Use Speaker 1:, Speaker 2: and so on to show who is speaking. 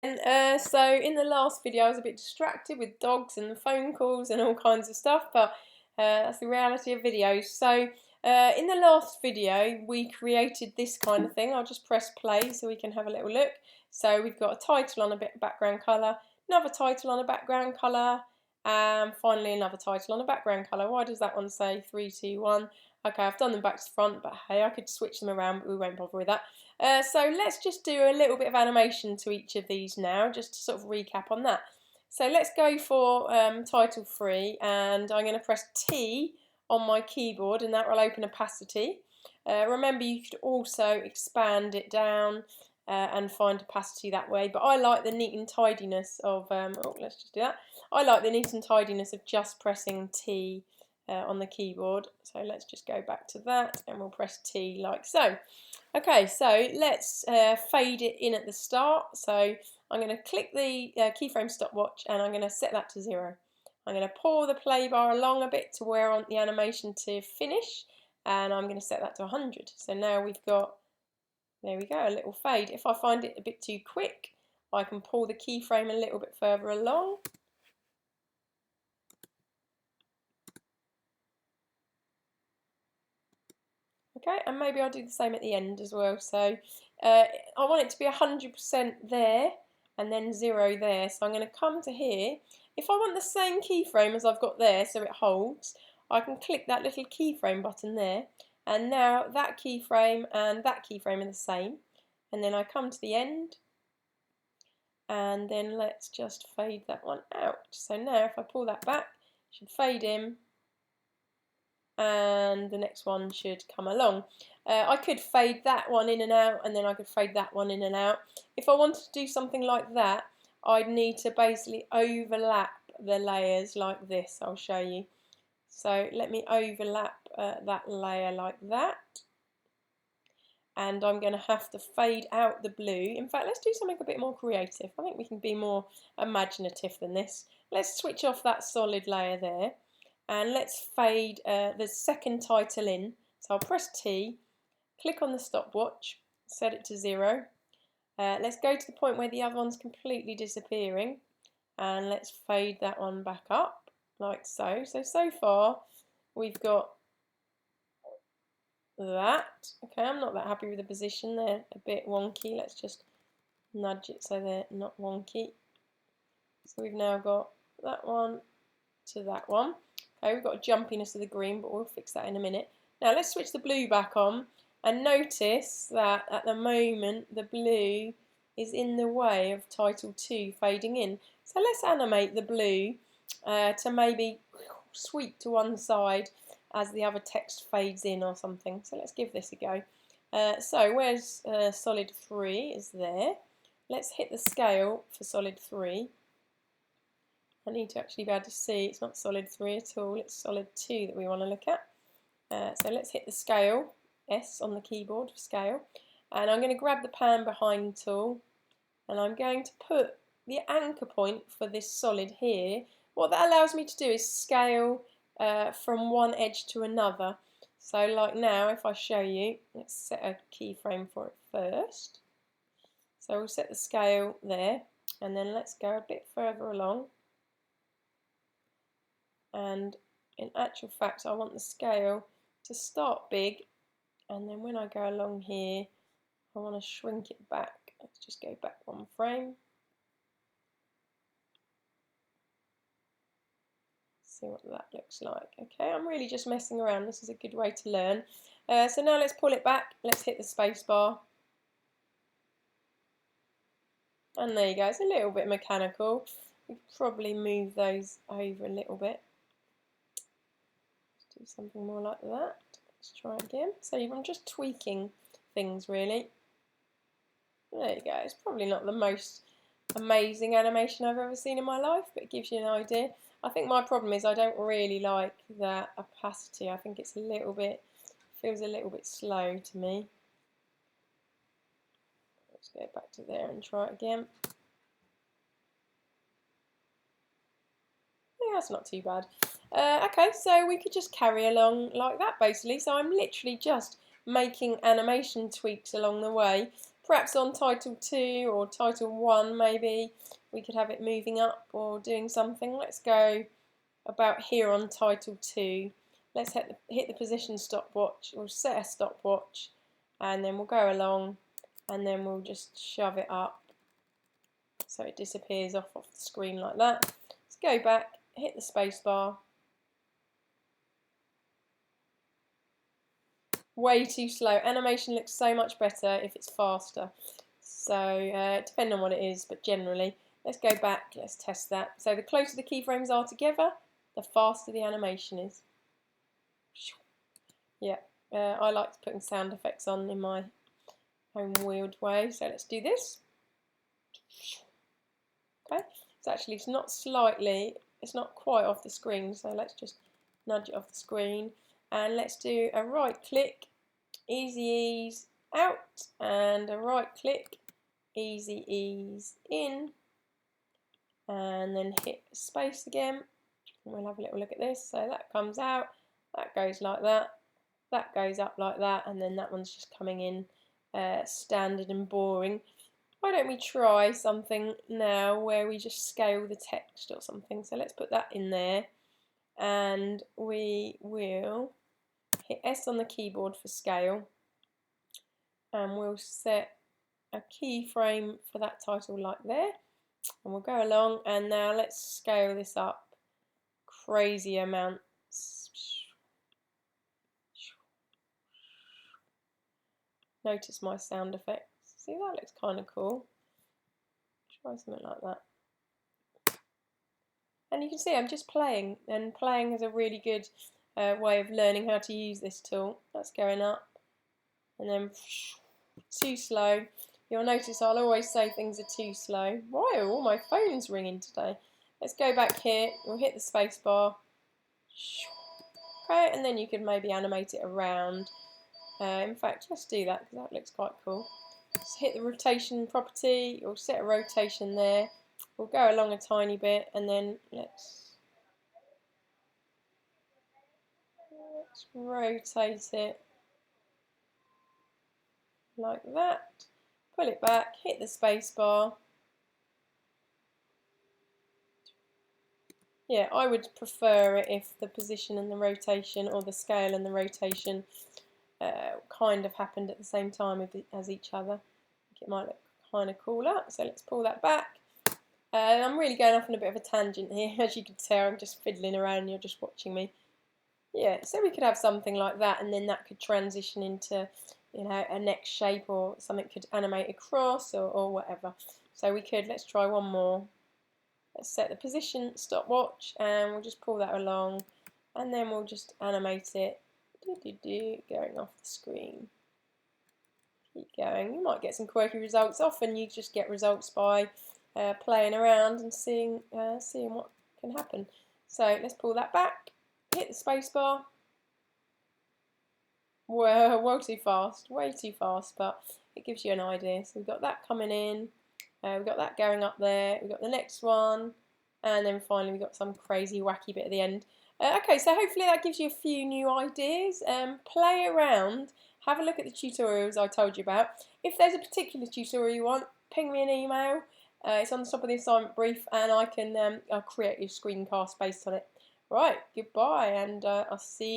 Speaker 1: And so in the last video I was a bit distracted with dogs and phone calls and all kinds of stuff, but that's the reality of videos. So in the last video we created this kind of thing. I'll just press play so we can have a little look. So we've got a title on a bit background colour, another title on a background colour, and finally another title on a background colour. Why does that one say 3, 2, 1? Okay, I've done them back to front, but hey, I could switch them around, but we won't bother with that. So let's just do a little bit of animation to each of these now, just to sort of recap on that. So let's go for title 3, and I'm going to press T on my keyboard, and that will open opacity. Remember, you could also expand it down and find opacity that way, but I like the neat and tidiness of, let's just do that. I like the neat and tidiness of just pressing T on the keyboard. So let's just go back to that and we'll press T like so. Okay, so let's fade it in at the start. So I'm going to click the keyframe stopwatch and I'm going to set that to 0. I'm going to pull the play bar along a bit to where I want the animation to finish, and I'm going to set that to 100. So now we've got, there we go, a little fade. If I find it a bit too quick, I can pull the keyframe a little bit further along. Okay, and maybe I'll do the same at the end as well. So I want it to be 100% there and then 0 there. So I'm going to come to here. If I want the same keyframe as I've got there so it holds, I can click that little keyframe button there. And now that keyframe and that keyframe are the same. And then I come to the end. And then let's just fade that one out. So now if I pull that back, it should fade in. And the next one should come along. I could fade that one in and out, and then I could fade that one in and out. If I wanted to do something like that, I'd need to basically overlap the layers like this. I'll show you. So let me overlap that layer like that. And I'm going to have to fade out the blue. In fact, let's do something a bit more creative. I think we can be more imaginative than this. Let's switch off that solid layer there. And let's fade the second title in. So I'll press T, click on the stopwatch, set it to 0. Let's go to the point where the other one's completely disappearing, and let's fade that one back up like so. So far we've got that. Okay, I'm not that happy with the position. They're a bit wonky. Let's just nudge it so they're not wonky. So we've now got that one to that one. Okay, we've got a jumpiness of the green, but we'll fix that in a minute. Now let's switch the blue back on, and notice that at the moment the blue is in the way of title 2 fading in. So let's animate the blue to maybe sweep to one side as the other text fades in or something. So let's give this a go. So where's solid 3 is there. Let's hit the scale for solid 3. I need to actually be able to see it's not solid 3 at all, it's solid 2 that we want to look at. So let's hit the scale, S on the keyboard for scale, and I'm going to grab the pan behind tool, and I'm going to put the anchor point for this solid here. What that allows me to do is scale from one edge to another. So like now, if I show you, let's set a keyframe for it first. So we'll set the scale there, and then let's go a bit further along. And in actual fact I want the scale to start big, and then when I go along here I want to shrink it back. Let's just go back one frame. See what that looks like. Okay, I'm really just messing around. This is a good way to learn. So now let's pull it back. Let's hit the space bar. And there you go. It's a little bit mechanical. We could probably move those over a little bit. Do something more like that. Let's try again. So I'm just tweaking things really. There you go. It's probably not the most amazing animation I've ever seen in my life, but it gives you an idea. I think my problem is I don't really like that opacity. I think it's a little bit, feels a little bit slow to me. Let's go back to there and try it again. Yeah, that's not too bad. Okay, so we could just carry along like that basically. So I'm literally just making animation tweaks along the way. perhaps on title 2 or title 1 maybe we could have it moving up or doing something. Let's go about here on title 2. Let's hit the position stopwatch. We'll set a stopwatch and then we'll go along and then we'll just shove it up so it disappears off the screen like that. Let's go back, hit the space bar. Way too slow. Animation looks so much better if it's faster. So depending on what it is, but generally. Let's go back, let's test that. So the closer the keyframes are together, the faster the animation is. Yeah, I like putting sound effects on in my own weird way. So let's do this. Okay, so actually it's not slightly, it's not quite off the screen. So let's just nudge it off the screen. And let's do a right click, easy ease out, and a right click, easy ease in, and then hit space again. And we'll have a little look at this. So that comes out, that goes like that, that goes up like that, and then that one's just coming in standard and boring. Why don't we try something now where we just scale the text or something? So let's put that in there, and we will hit S on the keyboard for scale, and we'll set a keyframe for that title like there, and we'll go along, and now let's scale this up crazy amounts. Notice my sound effects. See, that looks kind of cool. Try something like that. And you can see I'm just playing, and playing is a really good way of learning how to use this tool. That's going up, and then too slow. You'll notice I'll always say things are too slow. Why are all my phones ringing today? Let's go back here. We'll hit the space bar. Okay, and then you could maybe animate it around. In fact, let's do that because that looks quite cool. Just hit the rotation property. You'll set a rotation there. We'll go along a tiny bit, and then let's rotate it like that. Pull it back, hit the space bar. Yeah, I would prefer it if the position and the rotation, or the scale and the rotation, kind of happened at the same time as each other. I think it might look kind of cooler. So let's pull that back. I'm really going off on a bit of a tangent here, as you can tell. I'm just fiddling around and you're just watching me. Yeah, so we could have something like that, and then that could transition into, you know, a next shape, or something could animate across, or whatever. So we could, let's try one more. Let's set the position stopwatch, and we'll just pull that along, and then we'll just animate it going off the screen. Keep going. You might get some quirky results. Often you just get results by playing around and seeing what can happen. So let's pull that back, hit the space bar. Well, too fast, way too fast, but it gives you an idea. So we've got that coming in, we've got that going up there, we've got the next one, and then finally we've got some crazy wacky bit at the end. Okay, so hopefully that gives you a few new ideas. Play around, have a look at the tutorials I told you about. If there's a particular tutorial you want, ping me an email. It's on the top of the assignment brief, and I can I'll create a screencast based on it. Right, goodbye, and I'll see you